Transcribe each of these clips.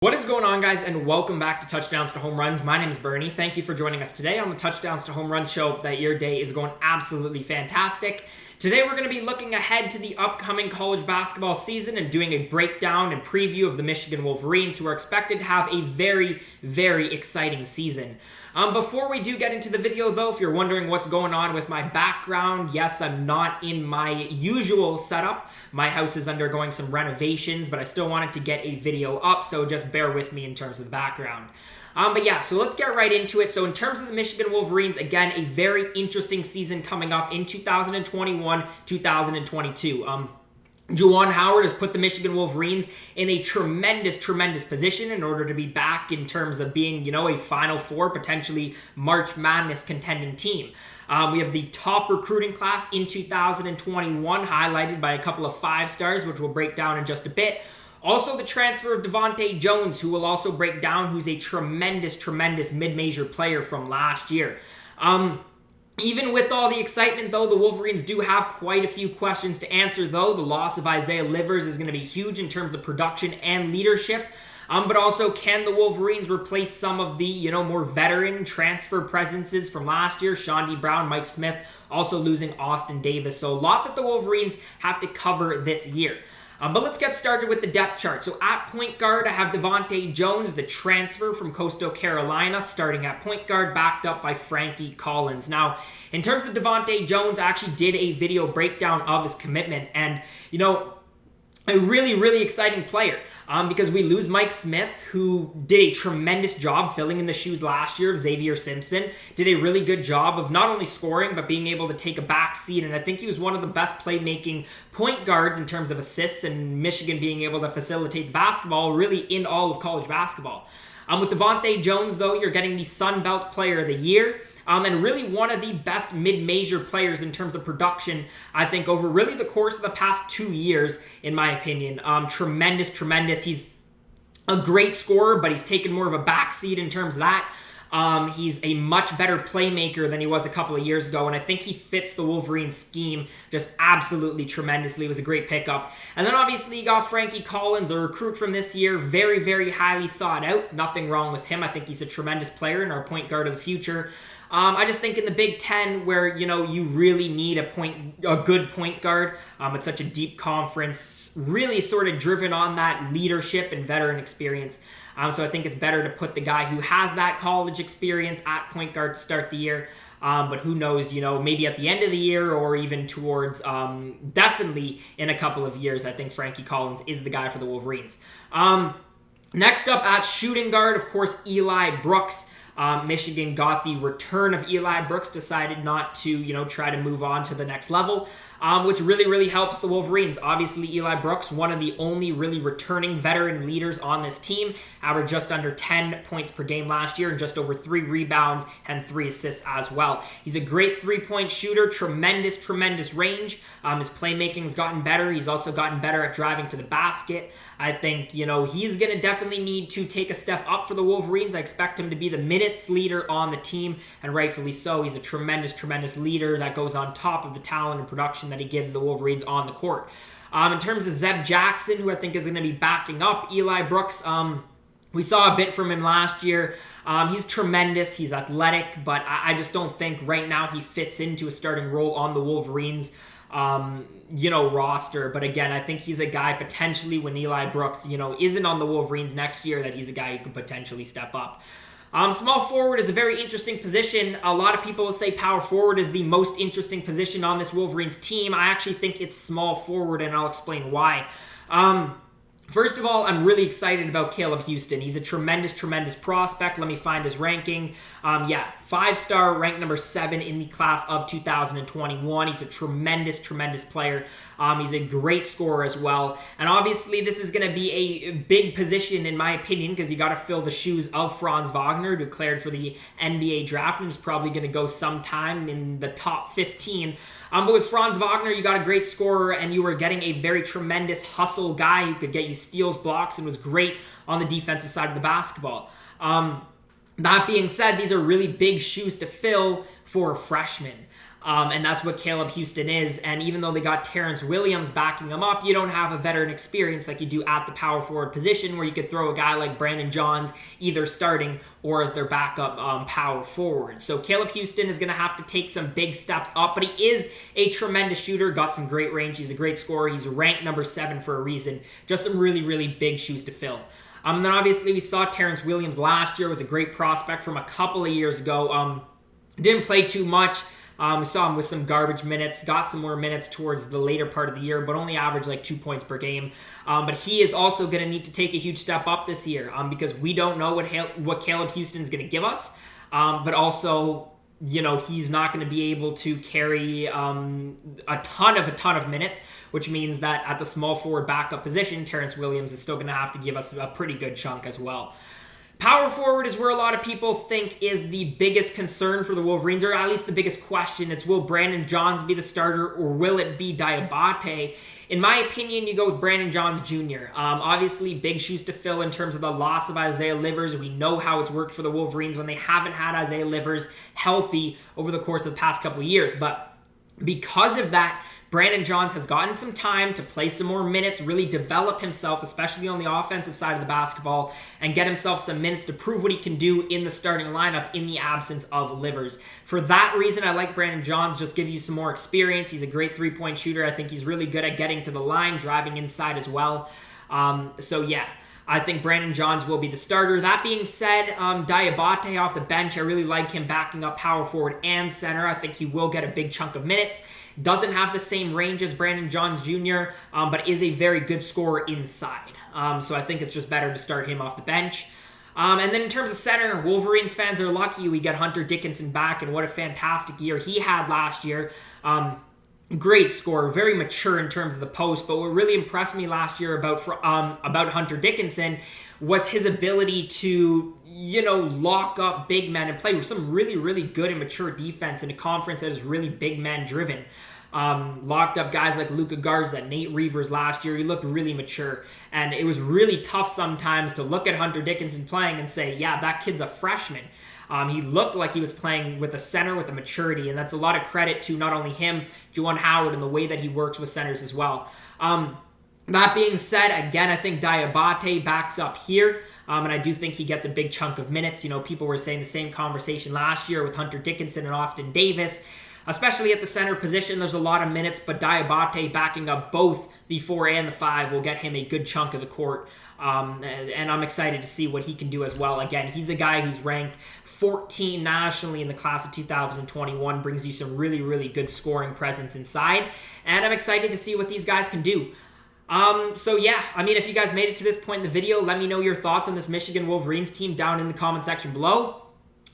What is going on, guys, and welcome back to Touchdowns to Home Runs. My name is Bernie. Thank you for joining us today on the Touchdowns to Home Run show. That your day is going absolutely fantastic. Today we're going to be looking ahead to the upcoming college basketball season and doing a breakdown and preview of the Michigan Wolverines, who are expected to have a very, very exciting season. Before we do get into the video, though, if you're wondering what's going on with my background, yes, I'm not in my usual setup. My house is undergoing some renovations, but I still wanted to get a video up, so just bear with me in terms of the background. But yeah, so let's get right into it. So in terms of the Michigan Wolverines, again, a very interesting season coming up in 2021-2022. Juwan Howard has put the Michigan Wolverines in a tremendous position in order to be back in terms of being, a Final Four, potentially March Madness contending team. We have the top recruiting class in 2021, highlighted by a couple of 5 stars, which we'll break down in just a bit. Also, the transfer of DeVante Jones, who will also break down, who's a tremendous mid-major player from last year. Even with all the excitement, though, the Wolverines do have quite a few questions to answer, though. The loss of Isaiah Livers is going to be huge in terms of production and leadership. But also, can the Wolverines replace some of the, more veteran transfer presences from last year? Chaundee Brown, Mike Smith, also losing Austin Davis. So a lot that the Wolverines have to cover this year. But let's get started with the depth chart. So at point guard, I have DeVante Jones, the transfer from Coastal Carolina, starting at point guard, backed up by Frankie Collins. Now, in terms of DeVante Jones, I actually did a video breakdown of his commitment. And, a really exciting player. Because we lose Mike Smith, who did a tremendous job filling in the shoes last year of Xavier Simpson, did a really good job of not only scoring, but being able to take a back seat, and I think he was one of the best playmaking point guards in terms of assists, and Michigan being able to facilitate the basketball really in all of college basketball. With DeVante Jones, though, you're getting the Sun Belt Player of the Year. And really one of the best mid-major players in terms of production, I think, over really the course of the past 2 years, in my opinion. Tremendous. He's a great scorer, but he's taken more of a backseat in terms of that. He's a much better playmaker than he was a couple of years ago, and I think he fits the Wolverine scheme just absolutely tremendously. It was a great pickup. And then obviously you got Frankie Collins, a recruit from this year, very highly sought out. Nothing wrong with him. I think he's a tremendous player and our point guard of the future. I just think in the Big Ten, where, you really need a good point guard, it's such a deep conference, really sort of driven on that leadership and veteran experience. So I think it's better to put the guy who has that college experience at point guard to start the year. But who knows, maybe at the end of the year or even towards, definitely in a couple of years, I think Frankie Collins is the guy for the Wolverines. Next up at shooting guard, of course, Eli Brooks. Michigan got the return of Eli Brooks, decided not to, try to move on to the next level, which really helps the Wolverines. Obviously, Eli Brooks, one of the only really returning veteran leaders on this team, averaged just under 10 points per game last year and just over 3 rebounds and 3 assists as well. He's a great three-point shooter, tremendous range. His playmaking has gotten better. He's also gotten better at driving to the basket. I think, he's going to definitely need to take a step up for the Wolverines. I expect him to be the minutes leader on the team, and rightfully so. He's a tremendous leader that goes on top of the talent and production that he gives the Wolverines on the court. In terms of Zeb Jackson, who I think is going to be backing up Eli Brooks, we saw a bit from him last year. He's tremendous. He's athletic, but I just don't think right now he fits into a starting role on the Wolverines roster. But again, I think he's a guy potentially when Eli Brooks, isn't on the Wolverines next year, that he's a guy who could potentially step up. Small forward is a very interesting position. A lot of people will say power forward is the most interesting position on this Wolverines team. I actually think it's small forward, and I'll explain why. First of all, I'm really excited about Caleb Houstan. He's a tremendous prospect. Let me find his ranking. 5-star, ranked number 7 in the class of 2021. He's a tremendous player. He's a great scorer as well. And obviously, this is going to be a big position, in my opinion, because you got to fill the shoes of Franz Wagner, declared for the NBA draft, and he's probably going to go sometime in the top 15. But with Franz Wagner, you got a great scorer, and you were getting a very tremendous hustle guy who could get you steals, blocks, and was great on the defensive side of the basketball. That being said, these are really big shoes to fill for a freshman. And that's what Caleb Houstan is. And even though they got Terrance Williams backing him up, you don't have a veteran experience like you do at the power forward position, where you could throw a guy like Brandon Johns either starting or as their backup power forward. So Caleb Houstan is going to have to take some big steps up, but he is a tremendous shooter, got some great range. He's a great scorer. He's ranked number 7 for a reason. Just some really, really big shoes to fill. And then obviously we saw Terrance Williams last year, was a great prospect from a couple of years ago. Didn't play too much. We saw him with some garbage minutes, got some more minutes towards the later part of the year, but only averaged like 2 points per game. But he is also going to need to take a huge step up this year because we don't know what Caleb Houstan is going to give us. But also, you know, he's not going to be able to carry a ton of minutes, which means that at the small forward backup position, Terrance Williams is still going to have to give us a pretty good chunk as well. Power forward is where a lot of people think is the biggest concern for the Wolverines, or at least the biggest question. It's, will Brandon Johns be the starter, or will it be Diabate? In my opinion, you go with Brandon Johns Jr. Obviously, big shoes to fill in terms of the loss of Isaiah Livers. We know how it's worked for the Wolverines when they haven't had Isaiah Livers healthy over the course of the past couple of years. But because of that, Brandon Johns has gotten some time to play some more minutes, really develop himself, especially on the offensive side of the basketball, and get himself some minutes to prove what he can do in the starting lineup in the absence of Livers. For that reason, I like Brandon Johns, just give you some more experience. He's a great three-point shooter. I think he's really good at getting to the line, driving inside as well. So yeah, I think Brandon Johns will be the starter. That being said, Diabate off the bench, I really like him backing up power forward and center. I think he will get a big chunk of minutes. Doesn't have the same range as Brandon Johns Jr., but is a very good scorer inside. So I think it's just better to start him off the bench. And then in terms of center, Wolverines fans are lucky we get Hunter Dickinson back, and what a fantastic year he had last year. Great scorer, very mature in terms of the post, but what really impressed me last year about Hunter Dickinson was his ability to, you know, lock up big men and play with some really, really good and mature defense in a conference that is really big man driven. Locked up guys like Luka Garza, Nate Reavers last year. He looked really mature, and it was really tough sometimes to look at Hunter Dickinson playing and say, yeah, that kid's a freshman. He looked like he was playing with a center with a maturity, and that's a lot of credit to not only him, Juwan Howard, and the way that he works with centers as well. That being said, again, I think Diabate backs up here, and I do think he gets a big chunk of minutes. You know, people were saying the same conversation last year with Hunter Dickinson and Austin Davis. Especially at the center position, there's a lot of minutes, but Diabate backing up both the 4 and the 5 will get him a good chunk of the court. And I'm excited to see what he can do as well. Again, he's a guy who's ranked 14 nationally in the class of 2021, brings you some really, really good scoring presence inside, and I'm excited to see what these guys can do. So yeah, I mean, if you guys made it to this point in the video, let me know your thoughts on this Michigan Wolverines team down in the comment section below.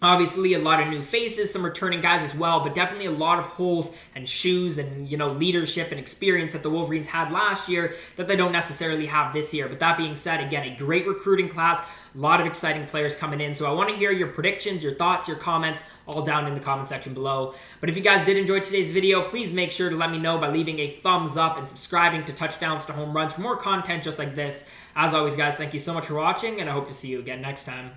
Obviously, a lot of new faces, some returning guys as well, but definitely a lot of holes and shoes and, you know, leadership and experience that the Wolverines had last year that they don't necessarily have this year. But that being said, again, a great recruiting class, a lot of exciting players coming in. So I want to hear your predictions, your thoughts, your comments, all down in the comment section below. But if you guys did enjoy today's video, please make sure to let me know by leaving a thumbs up and subscribing to Touchdowns to Home Runs for more content just like this. As always, guys, thank you so much for watching, and I hope to see you again next time.